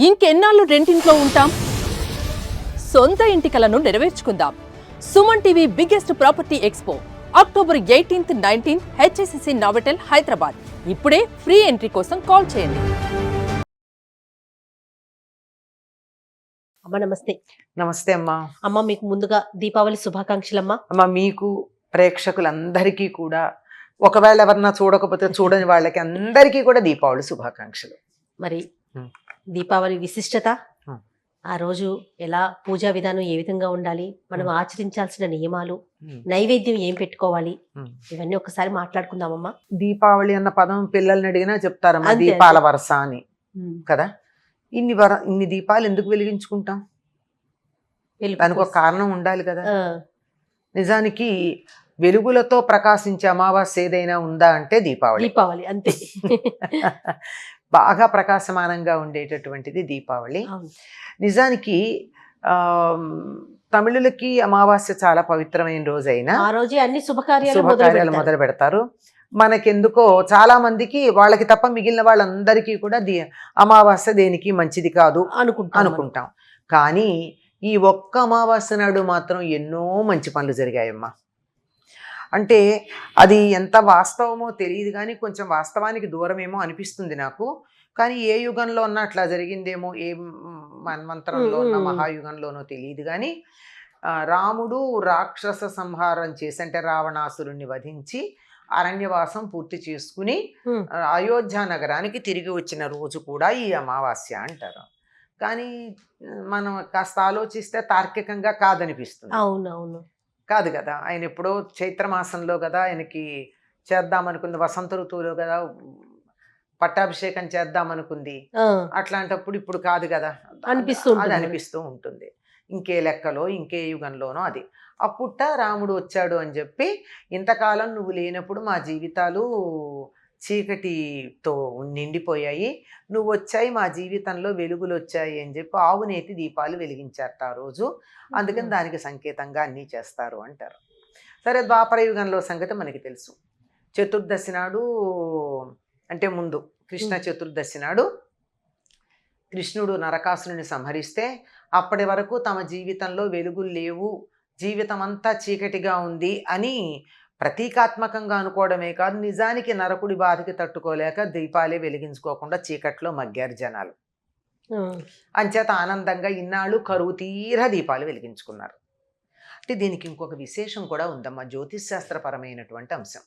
ఇంకెన్నాళ్ళు రెంటింట్లో ఉంటాం? సొంత ఇంటి కలను నెరవేర్చుకుందాం. Suman TV biggest property expo October 18th, 19th HSCC Novotel Hyderabad. ఇప్పుడే ఫ్రీ ఎంట్రీ కోసం కాల్ చేయండి. అమ్మ నమస్తే. నమస్తే అమ్మా. అమ్మ మీకు ముందుగా దీపావళి శుభాకాంక్షలమ్మా. అమ్మా మీకు ప్రేక్షకులందరికీ కూడా, ఒకవేళ ఎవరన్నా చూడకపోతే చూడని వాళ్ళకి అందరికీ కూడా దీపావళి శుభాకాంక్షలు. మరి దీపావళి విశిష్టత, ఆ రోజు ఎలా పూజా విధానం ఏ విధంగా ఉండాలి, మనం ఆచరించాల్సిన నియమాలు, నైవేద్యం ఏం పెట్టుకోవాలి, ఇవన్నీ ఒకసారి మాట్లాడుకుందామమ్మా. దీపావళి అన్న పదం పిల్లల్ని అడిగినా చెప్తారమ్మా అంతే, దీపాల వరస అని కదా. ఇన్ని దీపాలు ఎందుకు వెలిగించుకుంటాం? దానికి ఒక కారణం ఉండాలి కదా. నిజానికి వెలుగులతో ప్రకాశించే అమావాస్య ఏదైనా ఉందా అంటే దీపావళి అంతే. బాగా ప్రకాశమానంగా ఉండేటటువంటిది దీపావళి. నిజానికి తమిళులకి అమావాస్య చాలా పవిత్రమైన రోజైనా ఆ రోజే అన్ని శుభకార్యాలు మొదలు పెడతారు. మనకెందుకో చాలా మందికి, వాళ్ళకి తప్ప మిగిలిన వాళ్ళందరికీ కూడా అమావాస్య దేనికి మంచిది కాదు అనుకుంటాం. కానీ ఈ ఒక్క అమావాస్య నాడు మాత్రం ఎన్నో మంచి పనులు జరిగాయమ్మా. అంటే అది ఎంత వాస్తవమో తెలియదు, కానీ కొంచెం వాస్తవానికి దూరమేమో అనిపిస్తుంది నాకు. కానీ ఏ యుగంలో ఉన్నా అట్లా జరిగిందేమో, ఏ మన్వంతరంలో ఉన్న మహాయుగంలోనో తెలియదు. కానీ రాముడు రాక్షస సంహారం చేసి, అంటే రావణాసురుణ్ణి వధించి అరణ్యవాసం పూర్తి చేసుకుని అయోధ్య నగరానికి తిరిగి వచ్చిన రోజు కూడా ఈ అమావాస్య అంటారు. కానీ మనం కాస్త ఆలోచిస్తే తార్కికంగా కాదనిపిస్తుంది. అవునవును, కాదు కదా. ఆయన ఎప్పుడో చైత్రమాసంలో కదా ఆయనకి చేద్దామనుకుంది, వసంత ఋతువులో కదా పట్టాభిషేకం చేద్దామనుకుంది. అట్లాంటప్పుడు ఇప్పుడు కాదు కదా అది అనిపిస్తూ ఉంటుంది. ఇంకే లెక్కలో ఇంకే యుగంలోనో అది అప్పుట రాముడు వచ్చాడు అని చెప్పి, ఇంతకాలం నువ్వు లేనప్పుడు మా జీవితాలు చీకటితో నిండిపోయాయి, నువ్వు వచ్చాయి, మా జీవితంలో వెలుగులు వచ్చాయి అని చెప్పి ఆవునేతి దీపాలు వెలిగించారట ఆ రోజు. అందుకని దానికి సంకేతంగా అన్నీ చేస్తారు అంటారు. సరే, ద్వాపర యుగంలో సంగతి మనకి తెలుసు. చతుర్దశి నాడు, అంటే ముందు కృష్ణ చతుర్దశి నాడు కృష్ణుడు నరకాసురుని సంహరిస్తే, అప్పటి వరకు తమ జీవితంలో వెలుగులు లేవు, జీవితం అంతా చీకటిగా ఉంది అని ప్రతీకాత్మకంగా అనుకోవడమే కాదు, నిజానికి నరకుడి బాధకి తట్టుకోలేక దీపాలే వెలిగించుకోకుండా చీకట్లో మగ్గారు జనాలు. అంచేత ఆనందంగా ఇన్నాళ్ళు కరువు తీరా దీపాలు వెలిగించుకున్నారు. అంటే దీనికి ఇంకొక విశేషం కూడా ఉందమ్మా, జ్యోతిష్ శాస్త్రపరమైనటువంటి అంశం.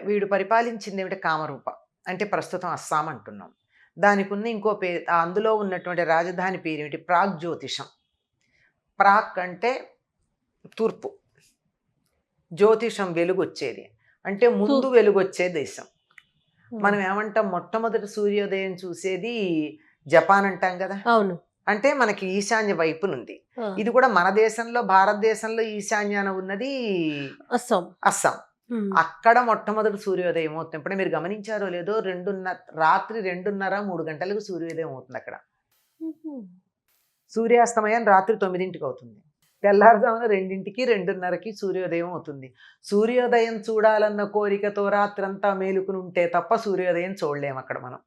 వీడు పరిపాలించింది ఏమిటి? కామరూప, అంటే ప్రస్తుతం అస్సాం అంటున్నాం. దానికి ఉన్న ఇంకో పేరు, అందులో ఉన్నటువంటి రాజధాని పేరు ఏమిటి? ప్రాగ్ జ్యోతిషం. ప్రాక్ అంటే తూర్పు, జ్యోతిషం వెలుగు వచ్చేది, అంటే ముందు వెలుగు వచ్చే దేశం. మనం ఏమంటాం, మొట్టమొదటి సూర్యోదయం చూసేది జపాన్ అంటాం కదా. అవును, అంటే మనకి ఈశాన్య వైపునుంది. ఇది కూడా మన దేశంలో, భారతదేశంలో ఈశాన్యాన ఉన్నది అస్సాం. అక్కడ మొట్టమొదటి సూర్యోదయం అవుతుంది. ఇప్పుడే మీరు గమనించారో లేదో, రాత్రి 2:30-3 గంటలకు సూర్యోదయం అవుతుంది అక్కడ. సూర్యాస్తమయం రాత్రి 9ంటికి అవుతుంది. తెల్లారుజామున 2ంటికి 2:30కి సూర్యోదయం అవుతుంది. సూర్యోదయం చూడాలన్న కోరికతో రాత్రంతా మేలుకుని ఉంటే తప్ప సూర్యోదయం చూడలేము అక్కడ మనం.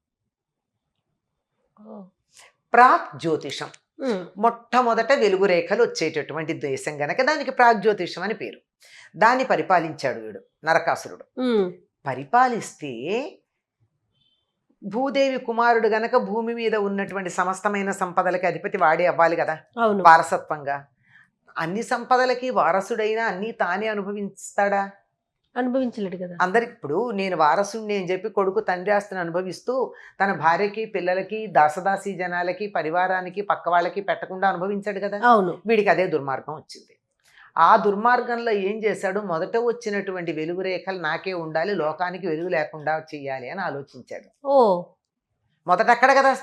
ప్రాగ్ జ్యోతిషం మొట్టమొదట వెలుగు రేఖలు వచ్చేటటువంటి దేశం గనక దానికి ప్రాగ్ జ్యోతిషం అని పేరు. దాన్ని పరిపాలించాడు వీడు నరకాసురుడు. పరిపాలిస్తే భూదేవి కుమారుడు గనక భూమి మీద ఉన్నటువంటి సమస్తమైన సంపదలకి అధిపతి వాడే అవ్వాలి కదా వారసత్వంగా. అన్ని సంపదలకి వారసుడైనా అన్నీ తానే అనుభవిస్తాడా? అనుభవించలేడు కదా. అందరికి ఇప్పుడు నేను వారసుడిని అని చెప్పి కొడుకు తండ్రి ఆస్తిని అనుభవిస్తూ తన భార్యకి, పిల్లలకి, దాసదాసీ జనాలకి, పరివారానికి, పక్క వాళ్ళకి పెట్టకుండా అనుభవించాడు కదా. అవును, వీడికి అదే దుర్మార్గం వచ్చింది. ఆ దుర్మార్గంలో ఏం చేశాడు? మొదట వచ్చినటువంటి వెలుగు రేఖలు నాకే ఉండాలి, లోకానికి వెలుగు లేకుండా చెయ్యాలి అని ఆలోచించాడు. మొదట అక్కడ కదా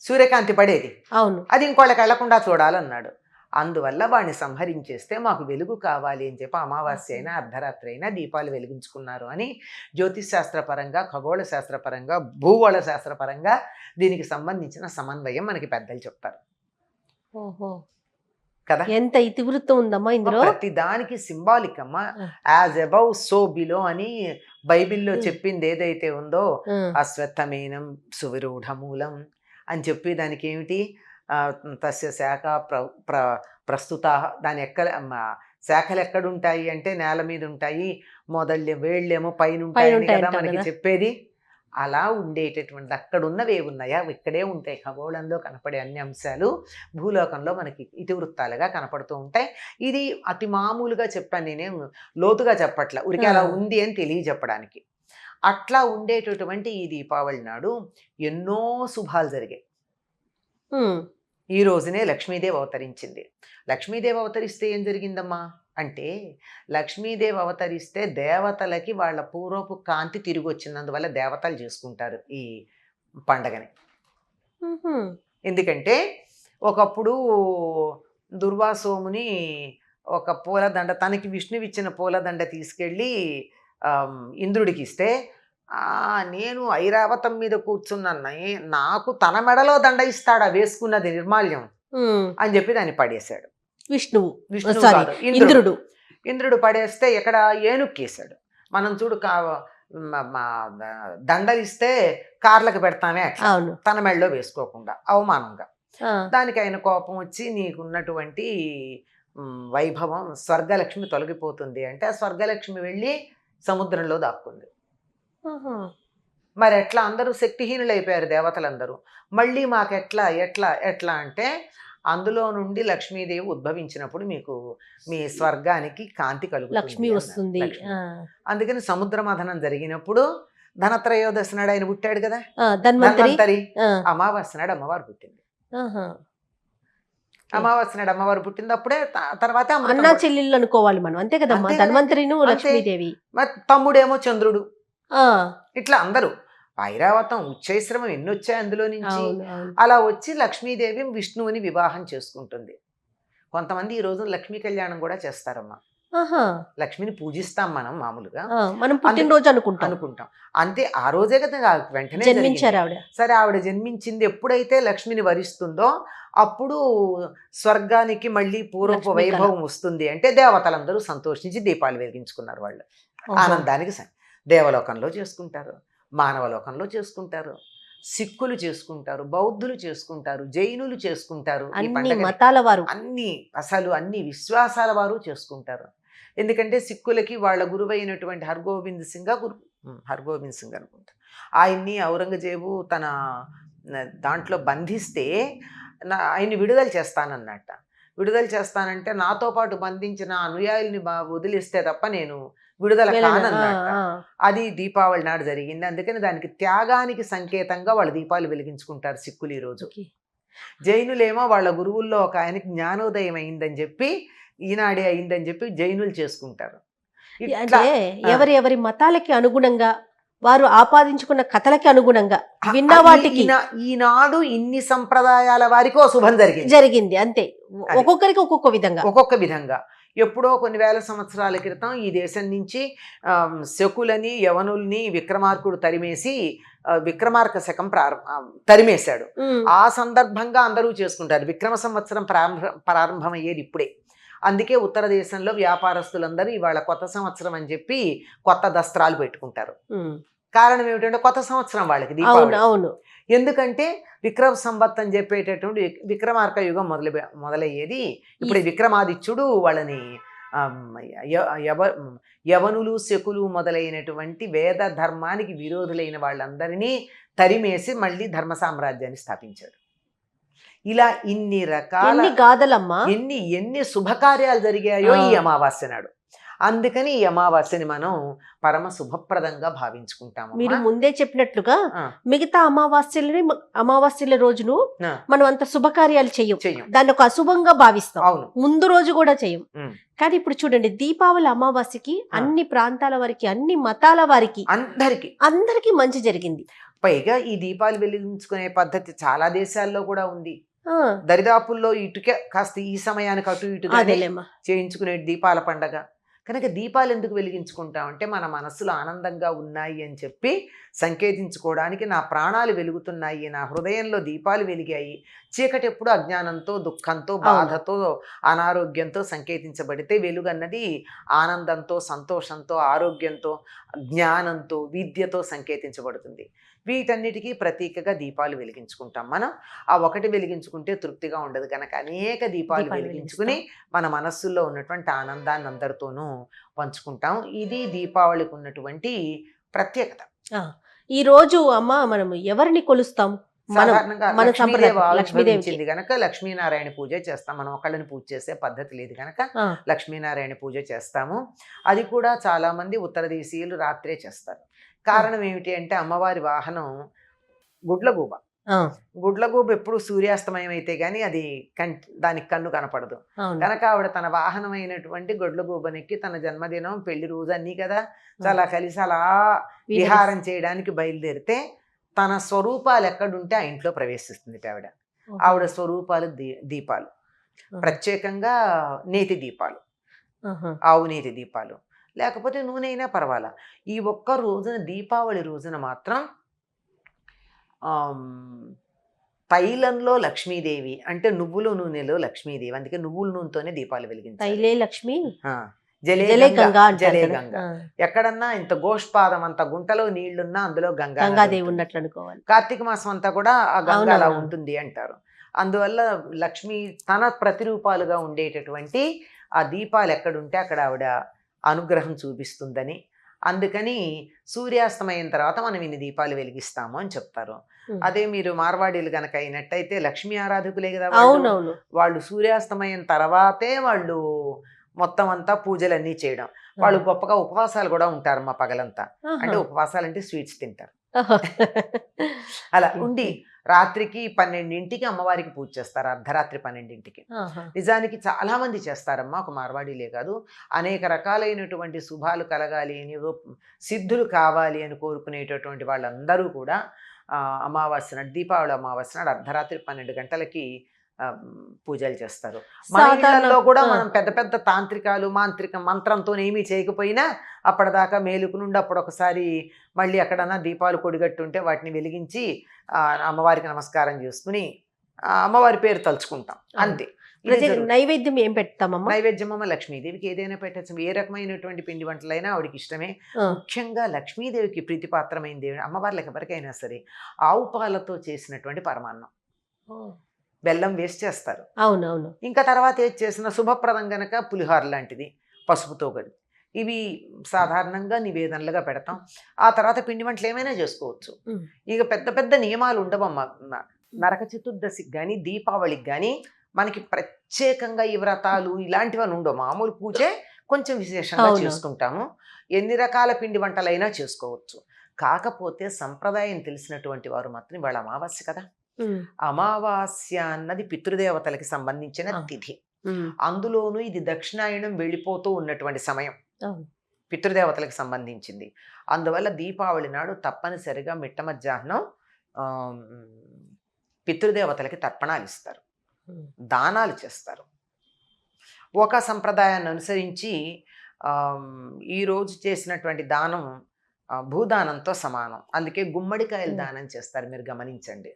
సూర్యకాంతి పడేది, అవును, అది ఇంకోళ్ళకి వెళ్లకుండా చూడాలన్నాడు. అందువల్ల వాడిని సంహరించేస్తే మాకు వెలుగు కావాలి అని చెప్పి అమావాస్య అయినా అర్ధరాత్రి అయినా దీపాలు వెలిగించుకున్నారు అని జ్యోతిష్ శాస్త్రపరంగా, ఖగోళ శాస్త్రపరంగా, భూగోళ శాస్త్రపరంగా దీనికి సంబంధించిన సమన్వయం మనకి పెద్దలు చెప్తారు. కదా. ఎంత ఇతివృత్తం ఉందమ్మా ఇందులో. ప్రతి దానికి సింబాలిక్ అమ్మా. ఆ. యాజ్ అబౌవ్ సో బిలో అని బైబిల్లో ఉమ్. చెప్పింది ఏదైతే ఉందో, ఆ, అశ్వత్థమేనం సువిరూఢమూలం అని చెప్పి దానికి ఏమిటి, తస్య శాఖ ప్రస్తుత, దాని శాఖలు ఎక్కడుంటాయి అంటే నేల మీద ఉంటాయి, వేళ్ళేమో పైన ఉంటాయని ఉంటాయి కదా అంటాం మనకి కదా. చెప్పేది. అలా ఉండేటటువంటి అక్కడ ఉన్నవి ఏమున్నాయా, ఇక్కడే ఉంటాయి. ఖగోళంలో కనపడే అన్ని అంశాలు భూలోకంలో మనకి ఇతివృత్తాలుగా కనపడుతూ ఉంటాయి. ఇది అతి మామూలుగా చెప్పాను, నేనేం లోతుగా చెప్పట్ల, ఊరికే అలా ఉంది అని తెలియజెప్పడానికి. అట్లా ఉండేటటువంటి ఈ దీపావళి నాడు ఎన్నో శుభాలు జరిగాయి. ఉమ్, ఈ రోజునే లక్ష్మీదేవి అవతరించింది. లక్ష్మీదేవి అవతరిస్తే ఏం జరిగిందమ్మా అంటే, లక్ష్మీదేవి అవతరిస్తే దేవతలకి వాళ్ళ పూర్వపు కాంతి తిరిగి వచ్చినందువల్ల దేవతలు చేసుకుంటారు ఈ పండగని. ఉహుం. ఎందుకంటే ఒకప్పుడు దుర్వాసోముని ఒక పూలదండ, తనకి విష్ణువు ఇచ్చిన పూలదండ తీసుకెళ్ళి ఇంద్రుడికి ఇస్తే, నేను ఐరావతం మీద కూర్చున్నాను, నాకు తన మెడలో దండ ఇస్తాడా వేసుకున్నది నిర్మాల్యం అని చెప్పి దాన్ని పడేశాడు. విష్ణువు విష్ణువు సారీ కాదు, ఇంద్రుడు. ఇంద్రుడు పడేస్తే ఇక్కడ ఏనుక్కేశాడు. మనం చూడు దండలిస్తే కార్లకు పెడతామే అట్లా అవును. తన మెడలో వేసుకోకుండా అవమానంగా. ఆ, దానికి ఆయన కోపం వచ్చి, నీకున్నటువంటి వైభవం స్వర్గలక్ష్మి తొలగిపోతుంది అంటే, ఆ స్వర్గలక్ష్మి వెళ్ళి సముద్రంలో దాక్కుంది. ఆహా. మరి ఎట్లా అందరూ శక్తిహీనులు అయిపోయారు దేవతలందరూ. మళ్ళీ మాకు ఎట్లా ఎట్లా ఎట్లా అంటే, అందులో నుండి లక్ష్మీదేవి ఉద్భవించినప్పుడు మీకు మీ స్వర్గానికి కాంతి కలుగుతుంది లక్ష్మి అన్నారు. వస్తుంది. లక్ష్మి. ఆ, అందుకని సముద్ర మథనం జరిగినప్పుడు ధనత్రయోదశి నాడు ఆయన పుట్టాడు కదా, ఆ, ధన్వంతరి. ధన్వంతరి. ఆ, అమావాస్య నాడు అమ్మవారు పుట్టింది. ఆహా. అమావాస్య నాడు అమ్మవారు పుట్టింది. అప్పుడే తర్వాత అమృతం అన్నా చెల్లెళ్ళు అనుకోవాలి మనం, అంతే కదమ్మా. అంతే కదా. ధన్వంతరిను అంతే. లక్ష్మీదేవి. మరి తమ్ముడేమో చంద్రుడు. ఆ, ఇట్లా అందరూ ఐరావతం ఉచ్చైశ్రమం ఎన్ని వచ్చాయి అందులో నుంచి. అవును అవును. అలా వచ్చి లక్ష్మీదేవి విష్ణువుని వివాహం చేసుకుంటుంది. కొంతమంది ఈ రోజు లక్ష్మీ కళ్యాణం కూడా చేస్తారమ్మా. ఆహా. లక్ష్మిని పూజిస్తాం మనం మామూలుగా ఆ, మనం పుట్టినరోజు అనుకుంటాం. అనుకుంటాం. అంతే, ఆ రోజే కదా వెంటనే జన్మించారు జరిగింది. ఆవిడ. సరే, ఆవిడ జన్మించింది ఎప్పుడైతే లక్ష్మిని వరిస్తుందో అప్పుడు స్వర్గానికి మళ్ళీ పూర్వపు లక్ష్మీ కళ. వైభవం వస్తుంది అంటే దేవతలందరూ సంతోషించి దీపాలు వెలిగించుకున్నారు. వాళ్ళు ఓహో. ఆనందానికి దేవలోకంలో చేసుకుంటారు, మానవలోకంలో చేసుకుంటారు, సిక్కులు చేసుకుంటారు, బౌద్ధులు చేసుకుంటారు, జైనులు చేసుకుంటారు. ఈ అన్ని పండగ మతాల వారు. అన్ని విశ్వాసాల వారు చేసుకుంటారు. ఎందుకంటే సిక్కులకి వాళ్ళ గురువైనటువంటి హర్గోబింద్ సింగ్ అనుకుంటా, ఆయన్ని ఔరంగజేబు తన దాంట్లో బంధిస్తే ఆయన్ని విడుదల చేస్తానన్నట్ట. విడుదల చేస్తానంటే, నాతో పాటు బంధించిన అనుయాయుల్ని వదిలిస్తే తప్ప నేను విడుదల కానన్నట్ట. అది దీపావళి నాడు జరిగింది. అందుకని దానికి త్యాగానికి సంకేతంగా వాళ్ళు దీపాలు వెలిగించుకుంటారు సిక్కులు ఈ రోజు. జైనులేమో వాళ్ళ గురువుల్లో ఒక ఆయనకి జ్ఞానోదయం అయిందని చెప్పి, ఈనాడే అయిందని చెప్పి జైనులు చేసుకుంటారు. అంటే ఎవరి మతాలకి అనుగుణంగా, వారు ఆపాదించుకున్న కథలకి అనుగుణంగా విన్న వాటికి ఈనాడు ఇన్ని సంప్రదాయాల వారికి శుభం జరిగింది. అంతే, ఒక్కొక్కరికి ఒక్కొక్క విధంగా. ఎప్పుడో కొన్ని వేల సంవత్సరాల క్రితం ఈ దేశం నుంచి శకులని యవనుల్ని విక్రమార్కుడు తరిమేసి విక్రమార్క శకం తరిమేశాడు. ఆ సందర్భంగా అందరూ చేసుకుంటారు. విక్రమ సంవత్సరం ప్రారంభమయ్యేది ఇప్పుడే. అందుకే ఉత్తర దేశంలో వ్యాపారస్తులందరూ ఇవాళ కొత్త సంవత్సరం అని చెప్పి కొత్త దస్త్రాలు పెట్టుకుంటారు. కారణం ఏమిటంటే కొత్త సంవత్సరం వాళ్ళకి దీపావళి. అవును. ఎందుకంటే విక్రమ సంవత్ అని చెప్పేటటువంటి విక్రమార్క యుగం మొదలయ్యేది. ఇప్పుడు విక్రమాదిత్యుడు వాళ్ళని యవనులు శకులు మొదలైనటువంటి వేద ధర్మానికి విరోధులైన వాళ్ళందరినీ తరిమేసి మళ్ళీ ధర్మ సామ్రాజ్యాన్ని స్థాపించాడు. ఇలా ఇన్ని రకాల గాథలమ్మా, ఎన్ని శుభకార్యాలు జరిగాయో ఈ అమావాస్య నాడు. అందుకని ఈ అమావాస్యని మనం పరమ శుభప్రదంగా భావించుకుంటాము. మీరు ముందే చెప్పినట్లుగా మిగతా అమావాస్యల రోజును మనం అంత శుభకార్యాలు చెయ్యం, దాన్ని ఒక అశుభంగా భావిస్తాం. ముందు రోజు కూడా చెయ్యం. కానీ ఇప్పుడు చూడండి, దీపావళి అమావాస్యకి అన్ని ప్రాంతాల వారికి, అన్ని మతాల వారికి, అందరికి మంచి జరిగింది. పైగా ఈ దీపాలు వెలిగించుకునే పద్ధతి చాలా దేశాల్లో కూడా ఉంది. దరిదాపుల్లో ఇటుకే కాస్త ఈ సమయానికి అటు ఇటుగా చేయించుకునే దీపాల పండగ. కనుక దీపాలు ఎందుకు వెలిగించుకుంటామంటే మన మనస్సులో ఆనందంగా ఉన్నాయి అని చెప్పి సంకేతించుకోవడానికి, నా ప్రాణాలు వెలుగుతున్నాయి, నా హృదయంలో దీపాలు వెలిగాయి. చీకటి ఎప్పుడు అజ్ఞానంతో, దుఃఖంతో, బాధతో, అనారోగ్యంతో సంకేతించబడితే, వెలుగన్నది ఆనందంతో, సంతోషంతో, ఆరోగ్యంతో, జ్ఞానంతో, విద్యతో సంకేతించబడుతుంది. వీటన్నిటికీ ప్రతీకగా దీపాలు వెలిగించుకుంటాం మనం. ఆ ఒకటి వెలిగించుకుంటే తృప్తిగా ఉండదు కనుక అనేక దీపాలు వెలిగించుకుని మన మనస్సుల్లో ఉన్నటువంటి ఆనందాన్ని అందరితోనూ పంచుకుంటాం. ఇది దీపావళికి ఉన్నటువంటి ప్రత్యేకత. ఈ రోజు అమ్మ మనం ఎవరిని కొలుస్తాం? సాధారణంగా మన లక్ష్మీదేవి లక్ష్మీదేవికి ఆవిర్భవించింది గనక లక్ష్మీనారాయణ పూజ చేస్తాం. మనం ఒకళ్ళని పూజ చేసే పద్ధతి లేదు కనుక లక్ష్మీనారాయణ పూజ చేస్తాము. అది కూడా చాలా మంది ఉత్తర దేశీయులు రాత్రే చేస్తారు. కారణం ఏమిటి అంటే, అమ్మవారి వాహనం గుడ్లగూబ. గుడ్లగూబ ఎప్పుడు సూర్యాస్తమయం అయితే గానీ అది దానికి కన్ను కనపడదు కనుక ఆవిడ తన వాహనమైనటువంటి గుడ్లగూబనెక్కి తన జన్మదినం, పెళ్లి రోజు అన్నీ కదా చాలా కలిసి అలా విహారం చేయడానికి బయలుదేరితే, తన స్వరూపాలు ఎక్కడుంటే ఆ ఇంట్లో ప్రవేశిస్తుంది ఆవిడ. ఆవిడ స్వరూపాలు దీపాలు, ప్రత్యేకంగా నేతి దీపాలు, ఆవు నేతి దీపాలు, లేకపోతే నూనె అయినా పర్వాలా. ఈ ఒక్క రోజున, దీపావళి రోజున మాత్రం తైలంలో లక్ష్మీదేవి అంటే నువ్వుల నూనెలో లక్ష్మీదేవి. అందుకే నువ్వుల నూనెతోనే దీపాలు వెలిగించాలి. లక్ష్మి జలే గంగా. ఎక్కడన్నా ఇంత గోష్పాదం అంత గుంటలో నీళ్లున్నా అందులో గంగాదేవి ఉన్నట్లు అనుకోవాలి. కార్తీక మాసం అంతా కూడా ఆ గంగా అలా ఉంటుంది అంటారు. అందువల్ల లక్ష్మి తన ప్రతిరూపాలుగా ఉండేటటువంటి ఆ దీపాలు ఎక్కడుంటే అక్కడ ఆవిడ అనుగ్రహం చూపిస్తుందని, అందుకని సూర్యాస్తమయం తర్వాత మనం ఇన్ని దీపాలు వెలిగిస్తాము అని చెప్తారు. అదే మీరు మార్వాడీలు గనక అయినట్టయితే లక్ష్మీ ఆరాధకులే కదా వాళ్ళు. సూర్యాస్తమయం తర్వాతే వాళ్ళు మొత్తం అంతా పూజలన్నీ చేయడం. వాళ్ళు గొప్పగా ఉపవాసాలు కూడా ఉంటారు మా పగలంతా. అంటే ఉపవాసాలు అంటే స్వీట్స్ తింటారు. అలా ఉండి రాత్రికి 12ంటికి అమ్మవారికి పూజ చేస్తారు. అర్ధరాత్రి 12ంటికి. నిజానికి చాలా మంది చేస్తారమ్మా, ఒక మార్వాడీలే కాదు. అనేక రకాలైనటువంటి శుభాలు కలగాలి అని, సిద్ధులు కావాలి అని కోరుకునేటటువంటి వాళ్ళందరూ కూడా అమావాస్య నాడు, దీపావళి అమావాస్య నాడు అర్ధరాత్రి 12 గంటలకి పూజలు చేస్తారు. మన ఇళ్లలో కూడా మనం పెద్ద పెద్ద తాంత్రికాలు, మంత్రంతో ఏమీ చేయకపోయినా అప్పటిదాకా మేలుకు నుండి అప్పుడు ఒకసారి మళ్ళీ ఎక్కడన్నా దీపాలు కొడిగట్టుంటే వాటిని వెలిగించి అమ్మవారికి నమస్కారం చేసుకుని అమ్మవారి పేరు తలుచుకుంటాం అంతే. నైవేద్యం ఏం పెడతామమ్మా? నైవేద్యం అమ్మ లక్ష్మీదేవికి ఏదైనా పెట్టచ్చు. ఏ రకమైనటువంటి పిండి వంటలైనా ఆవిడకి ఇష్టమే. ముఖ్యంగా లక్ష్మీదేవికి ప్రీతిపాత్రమైంది అమ్మవార్లకు ఎవరికైనా సరే ఆవు పాలతో చేసినటువంటి పరమాన్నం, బెల్లం వేసి చేస్తారు. అవునవును. ఇంకా తర్వాత ఏది చేసిన శుభప్రదం గనక పులిహోర లాంటిది పసుపుతో కలిపి, ఇవి సాధారణంగా నివేదనలుగా పెడతాం. ఆ తర్వాత పిండి వంటలు ఏమైనా చేసుకోవచ్చు. ఇక పెద్ద పెద్ద నియమాలు ఉండవమ్మా. నరక చతుర్దశికి కానీ దీపావళికి కానీ మనకి ప్రత్యేకంగా ఈ వ్రతాలు ఇలాంటివన్నీ ఉండవు. మామూలు పూజే కొంచెం విశేషంగా చేసుకుంటాము. ఎన్ని రకాల పిండి వంటలైనా చేసుకోవచ్చు. కాకపోతే సంప్రదాయం తెలిసినటువంటి వారు మాత్రం వాళ్ళ అమావాస్య కదా, అమావాస్య అన్నది పితృదేవతలకి సంబంధించిన తిథి. అందులోనూ ఇది దక్షిణాయనం వెళ్ళిపోతూ ఉన్నటువంటి సమయం, పితృదేవతలకు సంబంధించింది. అందువల్ల దీపావళి నాడు తప్పనిసరిగా మిట్ట మధ్యాహ్నం పితృదేవతలకి తర్పణాలు ఇస్తారు, దానాలు చేస్తారు. ఒక సంప్రదాయాన్ని అనుసరించి ఈరోజు చేసినటువంటి దానం భూదానంతో సమానం. అందుకే గుమ్మడికాయలు దానం చేస్తారు, మీరు గమనించండి.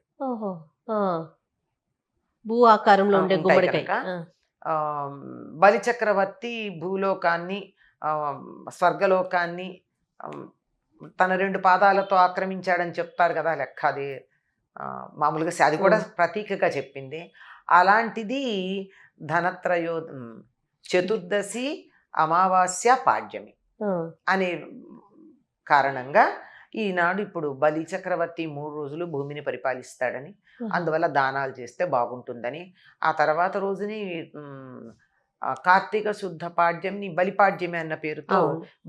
భూ ఆకారంలో ఉండే గుమ్మడికాయ. బలిచక్రవర్తి భూలోకాన్ని, స్వర్గలోకాన్ని తన 2 పాదాలతో ఆక్రమించాడని చెప్తారు కదా లెక్క. అది మామూలుగా అది కూడా ప్రతీకగా చెప్పింది. అలాంటిది చతుర్దశి, అమావాస్య, పాడ్యమి అనే కారణంగా ఈనాడు ఇప్పుడు బలి చక్రవర్తి 3 రోజులు భూమిని పరిపాలిస్తాడని, అందువల్ల దానాలు చేస్తే బాగుంటుందని, ఆ తర్వాత రోజుని కార్తీక శుద్ధ పాడ్యంని బలిపాడ్యమి అన్న పేరుతో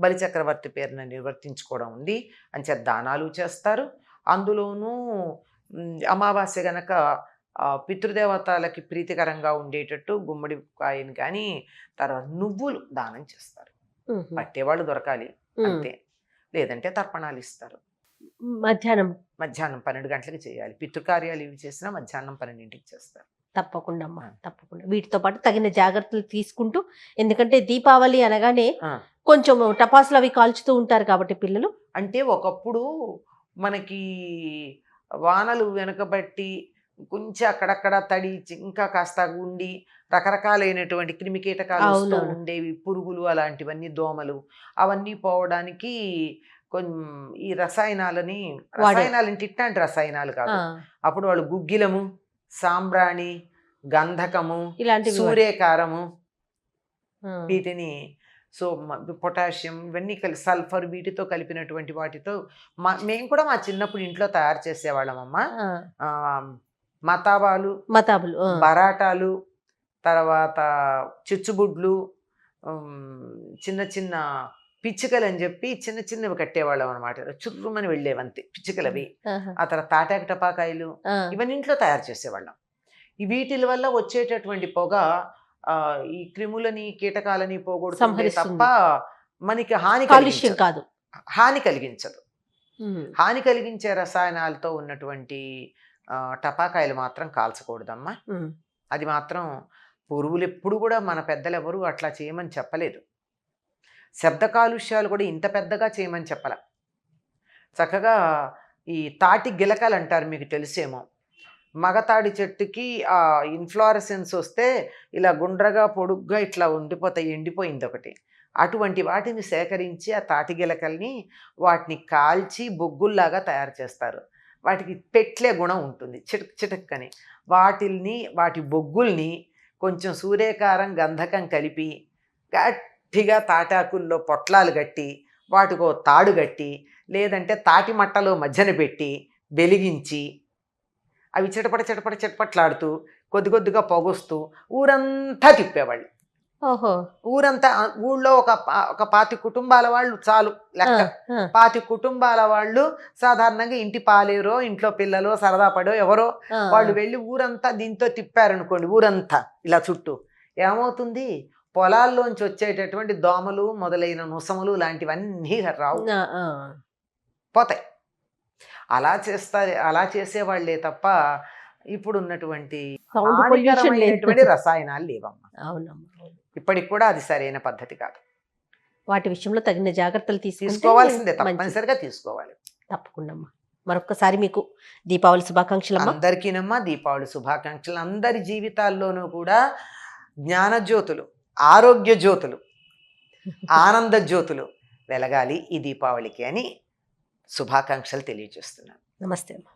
బలి చక్రవర్తి పేరును నిర్వర్తించుకోవడం ఉంది. అంచేత దానాలు చేస్తారు. అందులోనూ అమావాస్య గనక పితృదేవతలకి ప్రీతికరంగా ఉండేటట్టు గుమ్మడికాయని కానీ, తర్వాత నువ్వులు దానం చేస్తారు. పట్టేవాళ్ళు దొరకాలి అంతే, లేదంటే తర్పణాలు ఇస్తారు. మధ్యాహ్నం 12 గంటలకి చేయాలి. పితృకార్యాలు ఇవి చేసినా మధ్యాహ్నం 12ంటికి చేస్తారు. తప్పకుండా అమ్మా, తప్పకుండా వీటితో పాటు తగిన జాగ్రత్తలు తీసుకుంటూ, ఎందుకంటే దీపావళి అనగానే ఆ. కొంచెం టపాసులు అవి కాల్చుతూ ఉంటారు కాబట్టి పిల్లలు. అంటే ఒకప్పుడు మనకి వానలు వెనకబట్టి కొంచెం అక్కడక్కడ తడి ఇంకా కాస్త ఉండి రకరకాలైనటువంటి క్రిమికీటకాలు వస్తూ అవునవును. ఉండేవి, పురుగులు అలాంటివన్నీ, దోమలు అవన్నీ పోవడానికి కొంచెం ఈ రసాయనాలని, రసాయనాలంటే ఇట్లాంటి రసాయనాలు ఆ, కాదు, అప్పుడు వాళ్ళు గుగ్గిలము, సాంబ్రాణి, గంధకము, ఇలాంటివి సూర్యకారము, ఆ, వీటిని సో పొటాషియం ఇవన్నీ సల్ఫర్ వీటితో కలిపినటువంటి వాటితో మేము కూడా మా చిన్నప్పుడు ఇంట్లో తయారు చేసేవాళ్ళం అమ్మ. ఆ, మతాబాలు, మతాబులు, ఆ, బరాటాలు, తర్వాత చిచ్చుబుడ్లు, చిన్న చిన్న పిచ్చుకలు అని చెప్పి చిన్న చిన్నవి కట్టేవాళ్ళం అనమాట, చుర్రుమని వెళ్ళేవంతే పిచ్చుకలవి. ఆహా, ఆ తర్వాత తాటాకు టపాకాయలు, ఆ, ఇవన్నీ ఇంట్లో తయారు చేసేవాళ్ళం. ఈ వీటి వల్ల వచ్చేటటువంటి పొగ ఈ క్రిములని కీటకాలని పోగొడుతుంది సంహరిస్తుంది. తప్ప మనకి కాలుష్యం కాదు. హాని కలిగించదు. ఉమ్, హాని కలిగించే రసాయనాలతో ఉన్నటువంటి టపాకాయలు మాత్రం కాల్చకూడదమ్మా. ఉమ్, అది మాత్రం పూర్వులు ఎప్పుడు కూడా మన పెద్దలు ఎవరు అట్లా చేయమని చెప్పలేదు. శబ్ద కాలుష్యాలు కూడా ఇంత పెద్దగా చేయమని చెప్పాల. చక్కగా ఈ తాటి గిలకలు అంటారు, మీకు తెలిసేమో. మగతాడి చెట్టుకి ఆ ఇన్ఫ్లోరసెన్స్ వస్తే ఇలా గుండ్రగా పొడుగ్గా ఇట్లా ఉండిపోతాయి, ఎండిపోయింది ఒకటి. అటువంటి వాటిని సేకరించి ఆ తాటి గిలకల్ని వాటిని కాల్చి బొగ్గుల్లాగా తయారు చేస్తారు. వాటికి పెట్లే గుణం ఉంటుంది, చిటక్ చిటక్కని. వాటి బొగ్గుల్ని కొంచెం సూర్యకారం, గంధకం కలిపి గట్టిగా తాటాకుల్లో పొట్లాలు కట్టి వాటికో తాడు కట్టి, లేదంటే తాటి మట్టలో మధ్యన పెట్టి వెలిగించి అవి చిటపట్లాడుతూ కొద్ది కొద్దిగా పొగొస్తూ ఊరంతా తిప్పేవాళ్ళు. ఓహో, ఊరంతా, ఊళ్ళో ఒక 25 కుటుంబాల వాళ్ళు చాలు లెక్క. 25 కుటుంబాల వాళ్ళు సాధారణంగా ఇంటి పాలేరో ఇంట్లో పిల్లలో సరదా పడో ఎవరో వాళ్ళు వెళ్ళి ఊరంతా దీంతో తిప్పారనుకోండి, ఊరంతా ఇలా చుట్టూ, ఏమవుతుంది, పొలాల్లోంచి వచ్చేటటువంటి దోమలు మొదలైన నుసములు లాంటివన్నీ రావు, పోతాయి. అలా చేసేవాళ్లే తప్ప ఇప్పుడు ఉన్నటువంటి హానికరమైనటువంటి రసాయనాలు లేవమ్మా. అవునమ్మా, ఇప్పటికి కూడా అది సరైన పద్ధతి కాదు. వాటి విషయంలో తగిన జాగ్రత్తలు తీసుకోవాల్సిందే, తప్పనిసరిగా తీసుకోవాలి. తప్పకుండా. మరొక్కసారి మీకు దీపావళి శుభాకాంక్షలు. అందరికీనమ్మా దీపావళి శుభాకాంక్షలు. అందరి జీవితాల్లోనూ కూడా జ్ఞానజ్యోతులు, ఆరోగ్య జ్యోతులు, ఆనంద జ్యోతులు వెలగాలి ఈ దీపావళికి అని శుభాకాంక్షలు తెలియజేస్తున్నాను. నమస్తే అమ్మా.